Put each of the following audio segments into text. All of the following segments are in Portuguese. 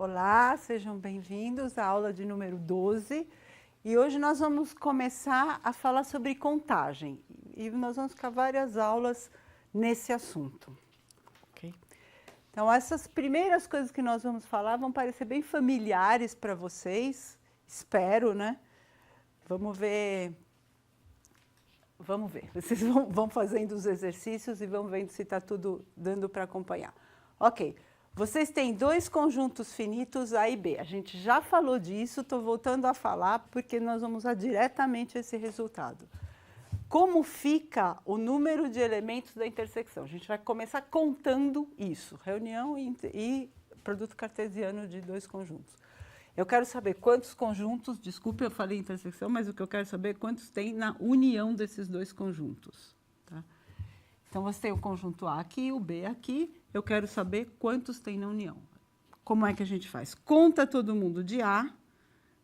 Olá, sejam bem-vindos à aula de número 12. E hoje nós vamos começar a falar sobre contagem. E nós vamos ficar várias aulas nesse assunto. Okay? Então, essas primeiras coisas que nós vamos falar vão parecer bem familiares para vocês. Espero, né? Vamos ver. Vamos ver. Vocês vão fazendo os exercícios e vão vendo se está tudo dando para acompanhar. Ok. Vocês têm dois conjuntos finitos A e B. A gente já falou disso, estou voltando a falar porque nós vamos usar diretamente esse resultado. Como fica o número de elementos da intersecção? A gente vai começar contando isso, reunião e produto cartesiano de dois conjuntos. Eu quero saber quantos conjuntos, desculpe, eu falei intersecção, mas o que eu quero saber é quantos tem na união desses dois conjuntos. Tá? Então, você tem o conjunto A aqui, o B aqui. Eu quero saber quantos tem na união. Como é que a gente faz? Conta todo mundo de A,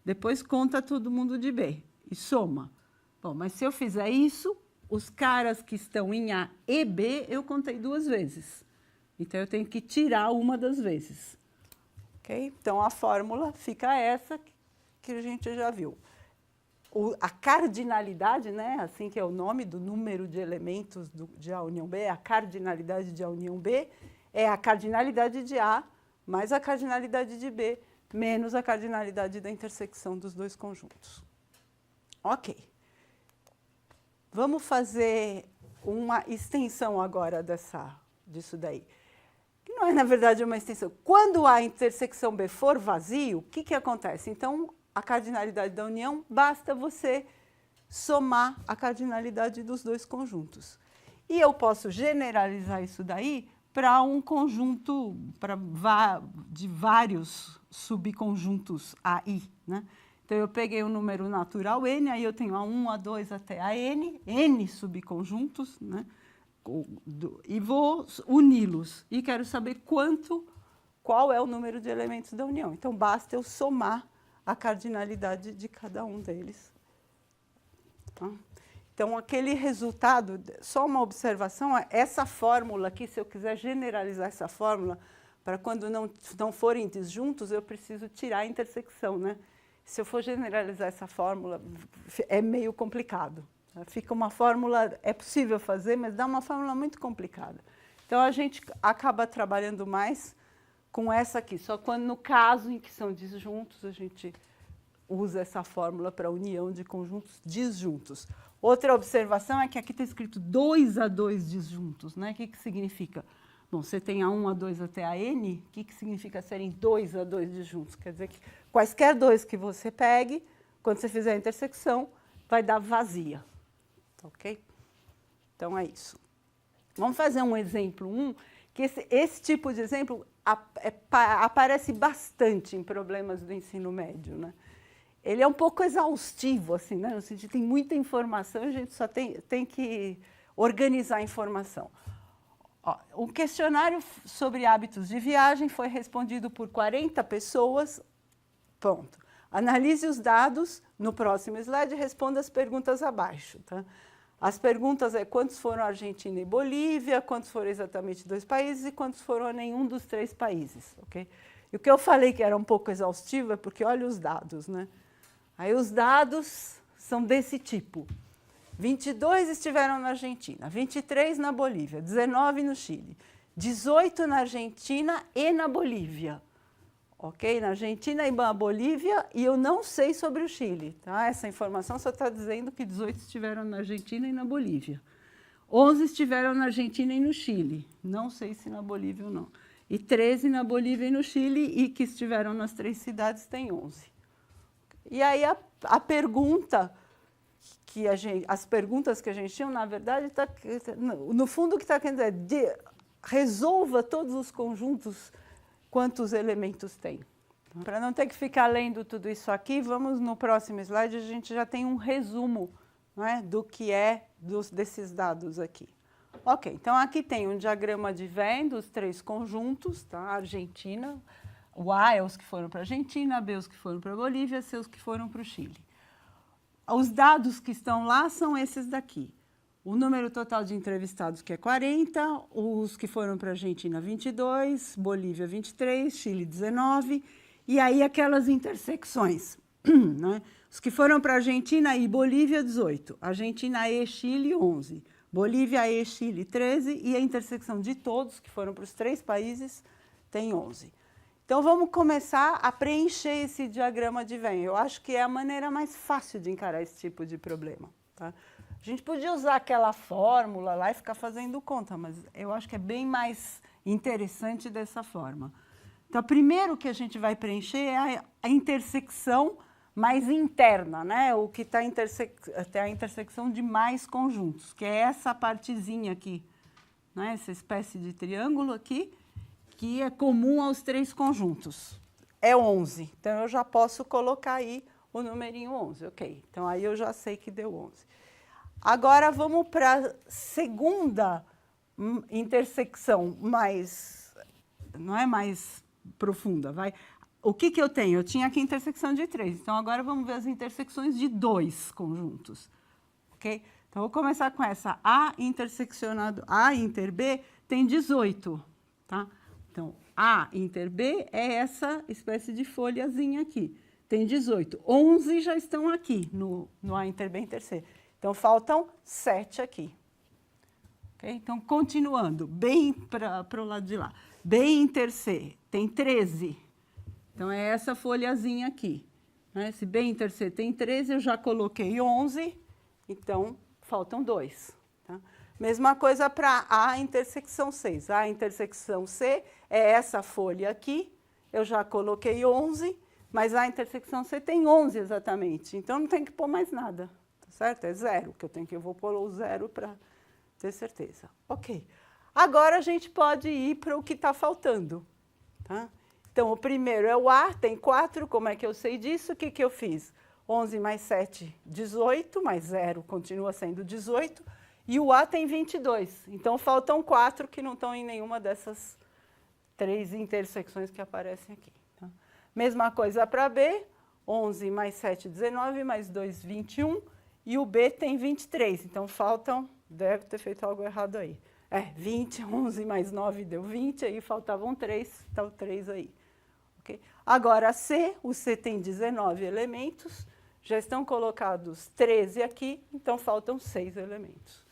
depois conta todo mundo de B e soma. Bom, mas se eu fizer isso, os caras que estão em A e B, eu contei duas vezes. Então, eu tenho que tirar uma das vezes. Okay? Então, a fórmula fica essa que a gente já viu. A cardinalidade, né, assim que é o nome do número de elementos de A união B, a cardinalidade de A união B, é a cardinalidade de A mais a cardinalidade de B, menos a cardinalidade da intersecção dos dois conjuntos. Ok. Vamos fazer uma extensão agora disso daí. Que não é, na verdade, uma extensão. Quando a intersecção B for vazio, o que acontece? Então, a cardinalidade da união, basta você somar a cardinalidade dos dois conjuntos. E eu posso generalizar isso daí para um conjunto de vários subconjuntos AI, né? Então, eu peguei o número natural N, aí eu tenho A1, A2 até a N subconjuntos, né? E vou uni-los. E quero saber qual é o número de elementos da união. Então, basta eu somar a cardinalidade de cada um deles. Tá? Então, aquele resultado, só uma observação, essa fórmula aqui, se eu quiser generalizar essa fórmula, para quando não forem disjuntos, eu preciso tirar a intersecção, né? Se eu for generalizar essa fórmula, é meio complicado. Fica uma fórmula, é possível fazer, mas dá uma fórmula muito complicada. Então, a gente acaba trabalhando mais com essa aqui. Só quando, no caso em que são disjuntos, a gente usa essa fórmula para a união de conjuntos disjuntos. Outra observação é que aqui está escrito 2 a 2 disjuntos, né? O que significa? Bom, você tem A1, A2 até a N, o que significa serem 2 a 2 disjuntos? Quer dizer que quaisquer dois que você pegue, quando você fizer a intersecção, vai dar vazia. Ok? Então, é isso. Vamos fazer um exemplo 1, que esse tipo de exemplo aparece bastante em problemas do ensino médio, né? Ele é um pouco exaustivo, assim, né? No sentido, tem muita informação, a gente só tem que organizar a informação. Ó, um questionário sobre hábitos de viagem foi respondido por 40 pessoas. Pronto. Analise os dados no próximo slide e responda as perguntas abaixo. Tá? As perguntas é quantos foram a Argentina e Bolívia, quantos foram exatamente 2 países e quantos foram a nenhum dos 3 países. Okay? E o que eu falei que era um pouco exaustivo é porque olha os dados, né? Aí os dados são desse tipo. 22 estiveram na Argentina, 23 na Bolívia, 19 no Chile, 18 na Argentina e na Bolívia. Ok? Na Argentina e na Bolívia, e eu não sei sobre o Chile. Tá? Essa informação só está dizendo que 18 estiveram na Argentina e na Bolívia. 11 estiveram na Argentina e no Chile. Não sei se na Bolívia ou não. E 13 na Bolívia e no Chile, e que estiveram nas 3 cidades, tem 11. E aí a pergunta, as perguntas que a gente tinha, na verdade, no fundo o que está querendo dizer resolva todos os conjuntos, quantos elementos tem. Para não ter que ficar lendo tudo isso aqui, vamos no próximo slide, a gente já tem um resumo, não é, do que é desses dados aqui. Ok, então aqui tem um diagrama de Venn dos 3 conjuntos, tá? Argentina, o A é os que foram para a Argentina, B os que foram para a Bolívia, C os que foram para o Chile. Os dados que estão lá são esses daqui. O número total de entrevistados, que é 40, os que foram para a Argentina, 22, Bolívia, 23, Chile, 19, E aí aquelas intersecções, né? Os que foram para Argentina e Bolívia, 18. Argentina e Chile, 11. Bolívia e Chile, 13. E a intersecção de todos, que foram para os 3 países, tem 11. Então, vamos começar a preencher esse diagrama de Venn. Eu acho que é a maneira mais fácil de encarar esse tipo de problema. Tá? A gente podia usar aquela fórmula lá e ficar fazendo conta, mas eu acho que é bem mais interessante dessa forma. Então, primeiro que a gente vai preencher é a intersecção mais interna, né? O que está a intersecção de mais conjuntos, que é essa partezinha aqui, né? Essa espécie de triângulo aqui, que é comum aos 3 conjuntos. É 11. Então, eu já posso colocar aí o numerinho 11. Ok. Então, aí eu já sei que deu 11. Agora, vamos para a segunda intersecção mais... Não é mais profunda, vai. O que eu tenho? Eu tinha aqui intersecção de 3. Então, agora vamos ver as intersecções de 2 conjuntos. Ok? Então, vou começar com essa. A interseccionado A inter B tem 18. Tá? Então, A inter B é essa espécie de folhazinha aqui. Tem 18. 11 já estão aqui no A inter B inter C. Então, faltam 7 aqui. Okay? Então, continuando, bem para o lado de lá. B inter C tem 13. Então, é essa folhazinha aqui. Né? Se B inter C tem 13, eu já coloquei 11. Então, faltam 2. Tá? Mesma coisa para A intersecção 6. A intersecção C é essa folha aqui. Eu já coloquei 11, mas a intersecção C tem 11 exatamente. Então, não tem que pôr mais nada. Tá certo? É 0, que eu vou pôr o 0 para ter certeza. Ok. Agora, a gente pode ir para o que está faltando. Tá? Então, o primeiro é o A, tem 4. Como é que eu sei disso? O que eu fiz? 11 mais 7, 18, mais 0 continua sendo 18. E o A tem 22. Então, faltam 4 que não estão em nenhuma dessas 3 intersecções que aparecem aqui. Tá? Mesma coisa para B. 11 mais 7, 19, mais 2, 21. E o B tem 23. Então, faltam... Deve ter feito algo errado aí. 20, 11 mais 9 deu 20, aí faltavam 3, está o 3 aí. Okay? Agora, C, o C tem 19 elementos, já estão colocados 13 aqui, então faltam 6 elementos.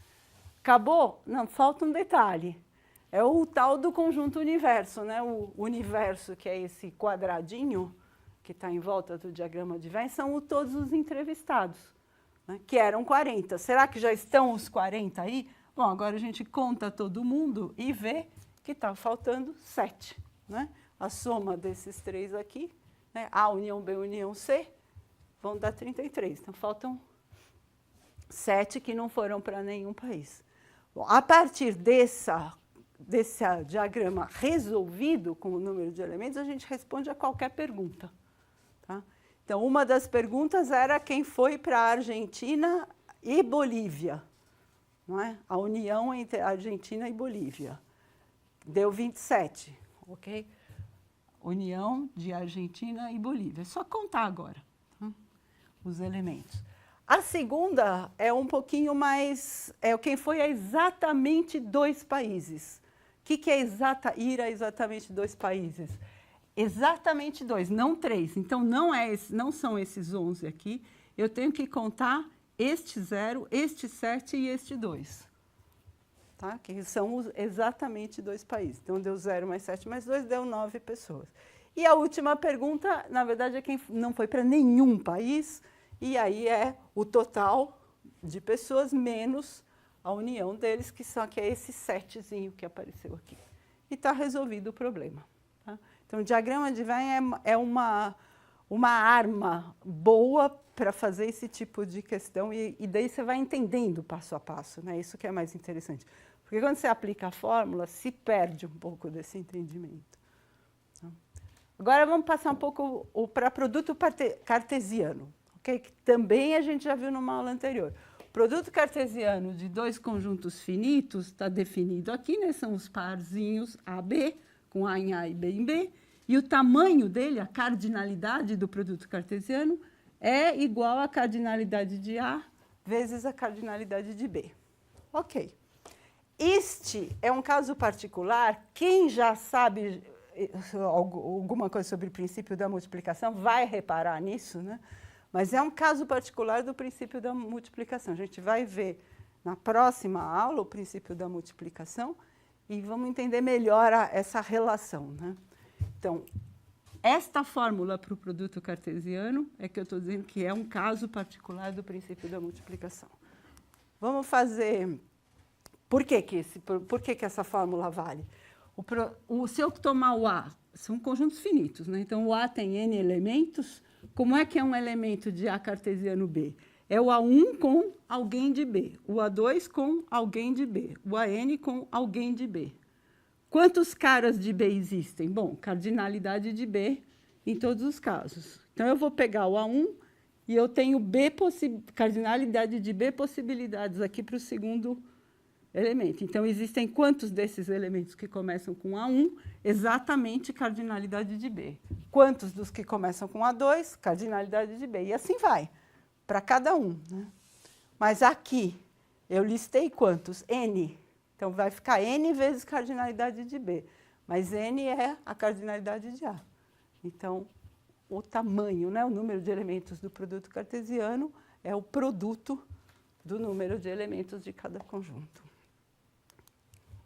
Acabou? Não, falta um detalhe. É o tal do conjunto universo, né? O universo, que é esse quadradinho que está em volta do diagrama de Venn, são todos os entrevistados, né? Que eram 40. Será que já estão os 40 aí? Bom, agora a gente conta todo mundo e vê que está faltando 7. Né? A soma desses 3 aqui, né? A união B, união C, vão dar 33. Então, faltam 7 que não foram para nenhum país. Bom, a partir desse diagrama resolvido com o número de elementos, a gente responde a qualquer pergunta. Tá? Então, uma das perguntas era quem foi para a Argentina e Bolívia. Não é? A união entre Argentina e Bolívia. Deu 27, ok? União de Argentina e Bolívia. É só contar agora, tá? Os elementos. A segunda é um pouquinho mais... quem foi a exatamente 2 países. O que é ir a exatamente 2 países? Exatamente 2, não 3. Então, não são esses 11 aqui. Eu tenho que contar este 0, este 7 e este 2. Tá? Que são exatamente 2 países. Então, deu 0 mais 7 mais 2, deu 9 pessoas. E a última pergunta, na verdade, é quem não foi para nenhum país, e aí é o total de pessoas menos a união deles, que é esse 7zinho que apareceu aqui. E está resolvido o problema. Tá? Então, o diagrama de Venn é uma arma boa para fazer esse tipo de questão, e daí você vai entendendo passo a passo, né? Isso que é mais interessante. Porque quando você aplica a fórmula, se perde um pouco desse entendimento. Agora, vamos passar um pouco para produto cartesiano, okay? Que também a gente já viu numa aula anterior. O produto cartesiano de 2 conjuntos finitos está definido aqui, né? São os parzinhos AB, com A em A e B em B, e o tamanho dele, a cardinalidade do produto cartesiano, é igual à cardinalidade de A vezes a cardinalidade de B. Ok. Este é um caso particular. Quem já sabe alguma coisa sobre o princípio da multiplicação vai reparar nisso, né? Mas é um caso particular do princípio da multiplicação. A gente vai ver na próxima aula o princípio da multiplicação e vamos entender melhor essa relação, né? Então, esta fórmula para o produto cartesiano é que eu estou dizendo que é um caso particular do princípio da multiplicação. Vamos fazer... Por que essa fórmula vale? Se eu tomar o A, são conjuntos finitos, né? Então, o A tem N elementos. Como é que é um elemento de A cartesiano B? É o A1 com alguém de B, o A2 com alguém de B, o AN com alguém de B. Quantos caras de B existem? Bom, cardinalidade de B em todos os casos. Então, eu vou pegar o A1 e eu tenho cardinalidade de B possibilidades aqui para o segundo elemento. Então, existem quantos desses elementos que começam com A1? Exatamente cardinalidade de B. Quantos dos que começam com A2? Cardinalidade de B. E assim vai, para cada um, né? Mas aqui, eu listei quantos? N. Então, vai ficar N vezes cardinalidade de B. Mas N é a cardinalidade de A. Então, o tamanho, né, o número de elementos do produto cartesiano é o produto do número de elementos de cada conjunto.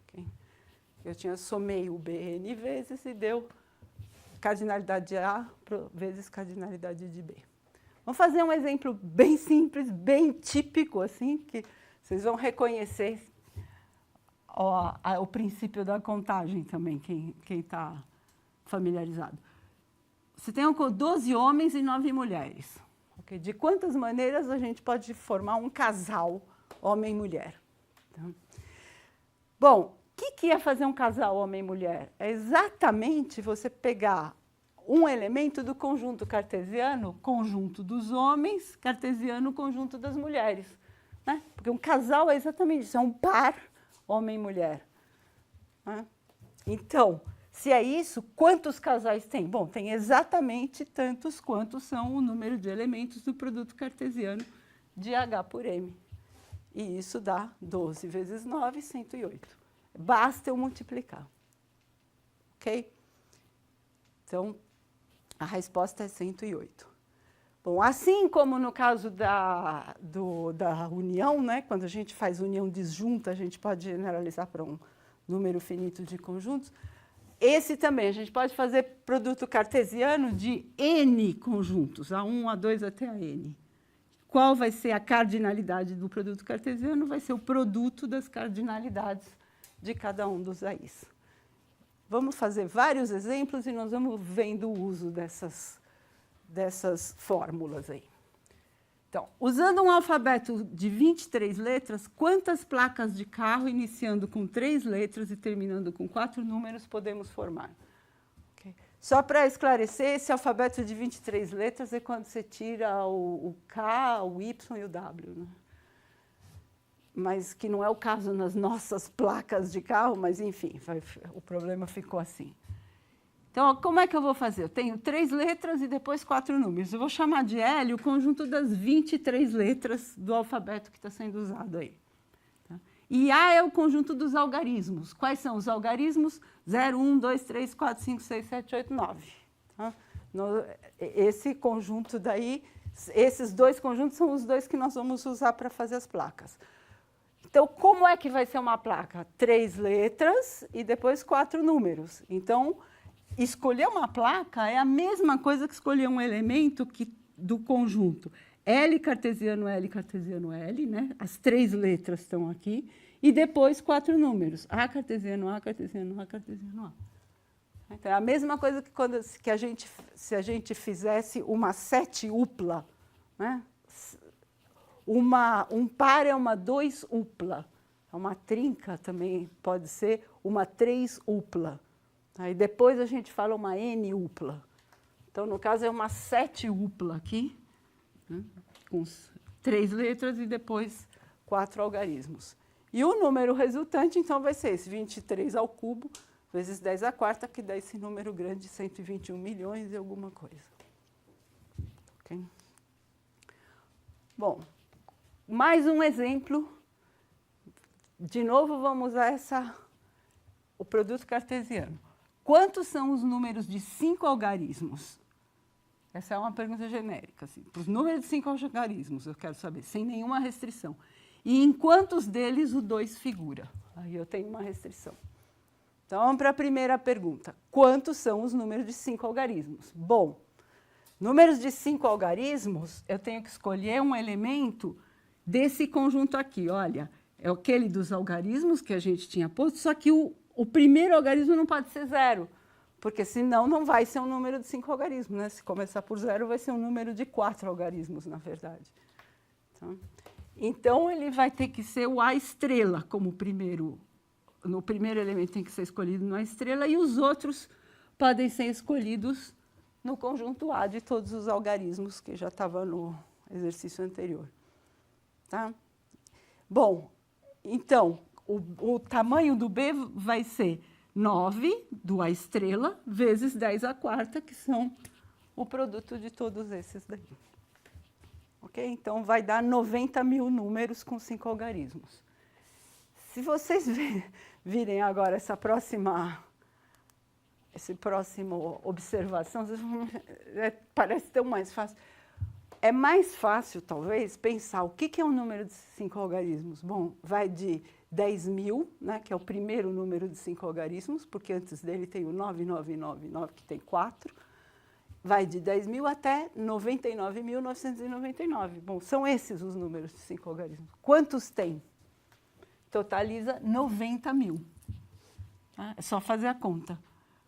Okay? Eu somei o B N vezes e deu cardinalidade de A vezes cardinalidade de B. Vamos fazer um exemplo bem simples, bem típico, assim, que vocês vão reconhecer o princípio da contagem também, quem está familiarizado. Você tem 12 homens e 9 mulheres. Okay? De quantas maneiras a gente pode formar um casal homem e mulher? Então, bom, o que é fazer um casal homem e mulher? É exatamente você pegar um elemento do conjunto cartesiano, conjunto dos homens, cartesiano, conjunto das mulheres, né? Porque um casal é exatamente isso, é um par homem e mulher, né? Então, se é isso, quantos casais tem? Bom, tem exatamente tantos quantos são o número de elementos do produto cartesiano de H por M. E isso dá 12 vezes 9, 108. Basta eu multiplicar. Ok? Então, a resposta é 108. Bom, assim como no caso da união, né? Quando a gente faz união disjunta, a gente pode generalizar para um número finito de conjuntos. Esse também, a gente pode fazer produto cartesiano de N conjuntos, A1, A2 até a N. Qual vai ser a cardinalidade do produto cartesiano? Vai ser o produto das cardinalidades de cada um dos A's. Vamos fazer vários exemplos e nós vamos vendo o uso dessas fórmulas aí. Então, usando um alfabeto de 23 letras, quantas placas de carro, iniciando com 3 letras e terminando com 4 números, podemos formar? Okay. Só para esclarecer, esse alfabeto de 23 letras é quando você tira o K, o Y e o W, né? Mas que não é o caso nas nossas placas de carro, mas, enfim, o problema ficou assim. Então, como é que eu vou fazer? Eu tenho 3 letras e depois 4 números. Eu vou chamar de L o conjunto das 23 letras do alfabeto que está sendo usado aí. Tá? E A é o conjunto dos algarismos. Quais são os algarismos? 0, 1, 2, 3, 4, 5, 6, 7, 8, 9. Tá? Esse conjunto daí, esses dois conjuntos são os dois que nós vamos usar para fazer as placas. Então, como é que vai ser uma placa? 3 letras e depois 4 números. Então, escolher uma placa é a mesma coisa que escolher um elemento do conjunto L cartesiano, L cartesiano, L, né? As 3 letras estão aqui, e depois 4 números, A cartesiano, A cartesiano, A cartesiano, A. Então, é a mesma coisa que se a gente fizesse uma setupla, né? Um par é uma 2-upla, uma trinca também pode ser uma 3-upla. Aí depois a gente fala uma N-upla. Então, no caso, é uma 7-upla aqui, né, com 3 letras e depois 4 algarismos. E o número resultante, então, vai ser esse 23 ao cubo vezes 10 à quarta, que dá esse número grande, 121 milhões e alguma coisa. Okay? Bom, mais um exemplo. De novo, vamos usar o produto cartesiano. quantos são os números de 5 algarismos? Essa é uma pergunta genérica. Assim. Para os números de 5 algarismos, eu quero saber, sem nenhuma restrição. E em quantos deles o 2 figura? Aí eu tenho uma restrição. Então, vamos para a primeira pergunta. Quantos são os números de 5 algarismos? Bom, números de 5 algarismos, eu tenho que escolher um elemento desse conjunto aqui. Olha, é aquele dos algarismos que a gente tinha posto, só que o primeiro algarismo não pode ser 0, porque senão não vai ser um número de 5 algarismos. Né? Se começar por 0, vai ser um número de 4 algarismos, na verdade. Então, ele vai ter que ser o A estrela como primeiro. No primeiro elemento tem que ser escolhido no A estrela, e os outros podem ser escolhidos no conjunto A de todos os algarismos que já estava no exercício anterior. Tá? Bom, então, o tamanho do B vai ser 9 do A estrela vezes 10 à quarta, que são o produto de todos esses daí. Ok? Então, vai dar 90.000 números com 5 algarismos. Se vocês virem agora essa próxima observação, vocês vão, parece tão mais fácil. É mais fácil, talvez, pensar o que é um número de 5 algarismos. Bom, vai de 10.000, né, que é o primeiro número de 5 algarismos, porque antes dele tem o 9999, que tem 4. Vai de 10.000 até 99.999. Bom, são esses os números de 5 algarismos. Quantos tem? Totaliza 90.000. Tá? É só fazer a conta.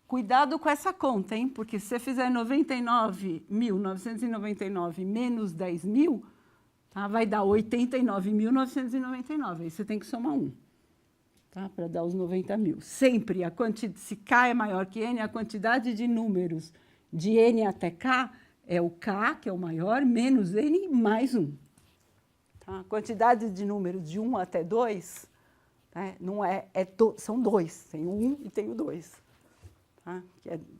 Cuidado com essa conta, hein? Porque se você fizer 99.999 menos 10.000, tá? Vai dar 89.999. Aí você tem que somar 1, tá? Para dar os 90.000. Sempre, se K é maior que N, a quantidade de números de N até K é o K, que é o maior, menos N mais 1. Tá? A quantidade de números de 1 até 2, né, não são 2. Tem o 1 e tem o 2. Tá?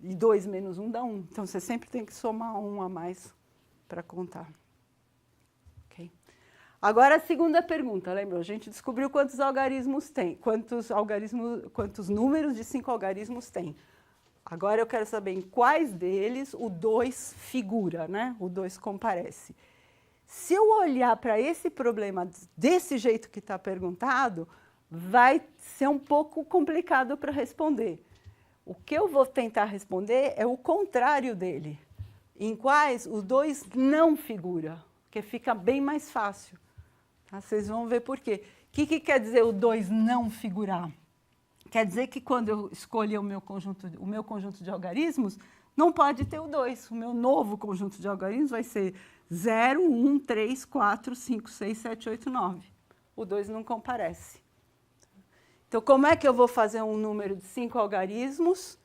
E 2 menos 1 dá 1. Então, você sempre tem que somar 1 a mais para contar. Okay? Agora, a segunda pergunta. Lembra? A gente descobriu quantos algarismos tem. Quantos números de 5 algarismos tem. Agora, eu quero saber em quais deles o 2 figura, né? O 2 comparece. Se eu olhar para esse problema desse jeito que está perguntado, vai ser um pouco complicado para responder. O que eu vou tentar responder é o contrário dele, em quais o 2 não figura, porque fica bem mais fácil. Tá? Vocês vão ver por quê. O que quer dizer o 2 não figurar? Quer dizer que quando eu escolher o meu conjunto de algarismos, não pode ter o 2. O meu novo conjunto de algarismos vai ser 0, 1, 3, 4, 5, 6, 7, 8, 9. O 2 não comparece. Então, como é que eu vou fazer um número de 5 algarismos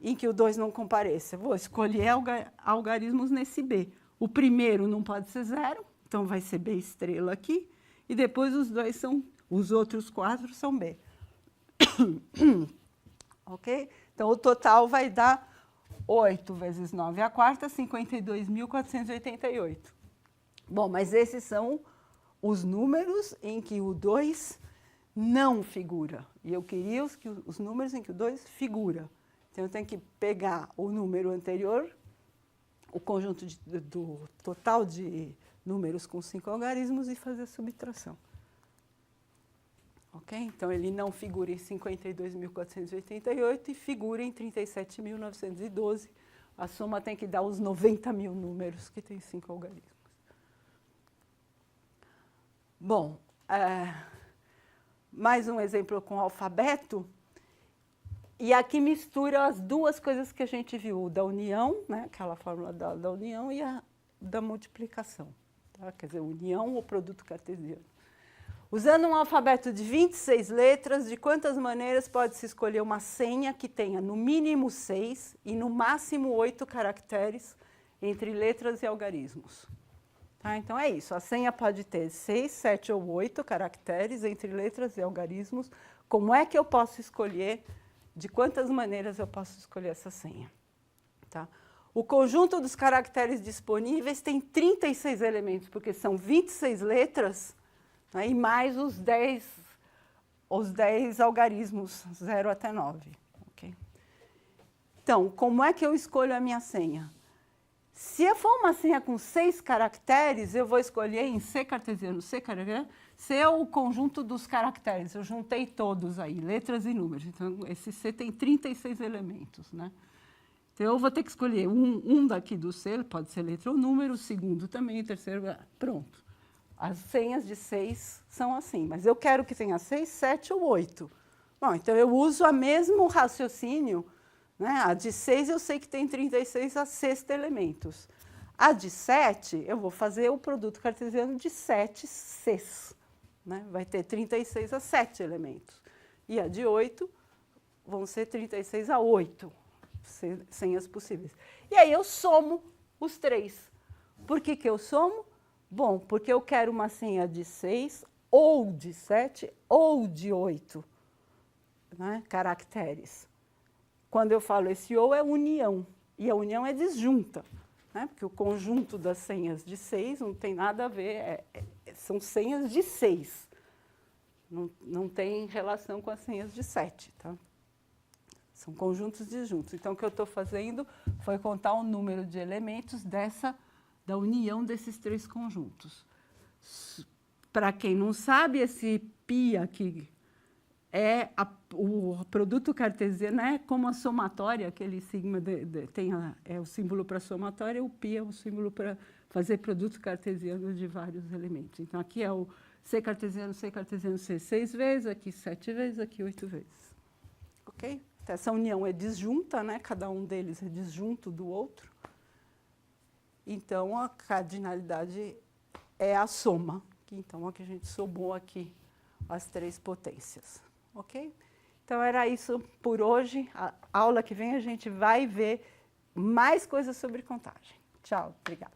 em que o 2 não compareça? Eu vou escolher algarismos nesse B. O primeiro não pode ser 0, então vai ser B estrela aqui. E depois os outros 4 são B. Ok? Então, o total vai dar 8 vezes 9 à quarta, 52.488. Bom, mas esses são os números em que o 2 não figura. E eu queria os números em que o 2 figura. Então, eu tenho que pegar o número anterior, o conjunto do total de números com 5 algarismos e fazer a subtração. Ok? Então, ele não figura em 52.488 e figura em 37.912. A soma tem que dar os 90.000 números que tem 5 algarismos. Bom, mais um exemplo com alfabeto. E aqui mistura as duas coisas que a gente viu, da união, né, aquela fórmula da união, e a da multiplicação. Tá? Quer dizer, união ou produto cartesiano. Usando um alfabeto de 26 letras, de quantas maneiras pode-se escolher uma senha que tenha no mínimo 6 e no máximo 8 caracteres entre letras e algarismos? Tá? Então, é isso. A senha pode ter 6, 7 ou 8 caracteres entre letras e algarismos. Como é que eu posso escolher? De quantas maneiras eu posso escolher essa senha? Tá? O conjunto dos caracteres disponíveis tem 36 elementos, porque são 26 letras, né, e mais os 10 algarismos, 0 até 9. Okay? Então, como é que eu escolho a minha senha? Se for uma senha com 6 caracteres, eu vou escolher em C cartesiano, C cartesiano, C é o conjunto dos caracteres. Eu juntei todos aí, letras e números. Então, esse C tem 36 elementos, né? Então, eu vou ter que escolher um daqui do C, pode ser letra ou número, o segundo também, o terceiro, pronto. As senhas de 6 são assim, mas eu quero que tenha 6, 7 ou 8. Bom, então eu uso o mesmo raciocínio, né? A de 6 eu sei que tem 36 a sexta elementos. A de 7, eu vou fazer o produto cartesiano de 7 Cs. Né? Vai ter 36 a 7 elementos. E a de 8 vão ser 36 a 8 senhas possíveis. E aí eu somo os 3. Por que eu somo? Bom, porque eu quero uma senha de 6, ou de 7, ou de 8, né, caracteres. Quando eu falo esse ou, é união. E a união é disjunta, né, porque o conjunto das senhas de 6 não tem nada a ver, são senhas de 6. Não tem relação com as senhas de 7. Tá? São conjuntos disjuntos. Então, o que eu estou fazendo foi contar o número de elementos da união desses 3 conjuntos. Para quem não sabe, esse π aqui é o produto cartesiano, é como a somatória, aquele sigma é o símbolo para somatória, o π é o símbolo para fazer produto cartesiano de vários elementos. Então, aqui é o C cartesiano, C 6 vezes, aqui 7 vezes, aqui 8 vezes. Ok? Então, essa união é disjunta, né? Cada um deles é disjunto do outro. Então, a cardinalidade é a soma. Então, aqui a gente somou aqui as 3 potências. Ok? Então, era isso por hoje. A aula que vem a gente vai ver mais coisas sobre contagem. Tchau, obrigada.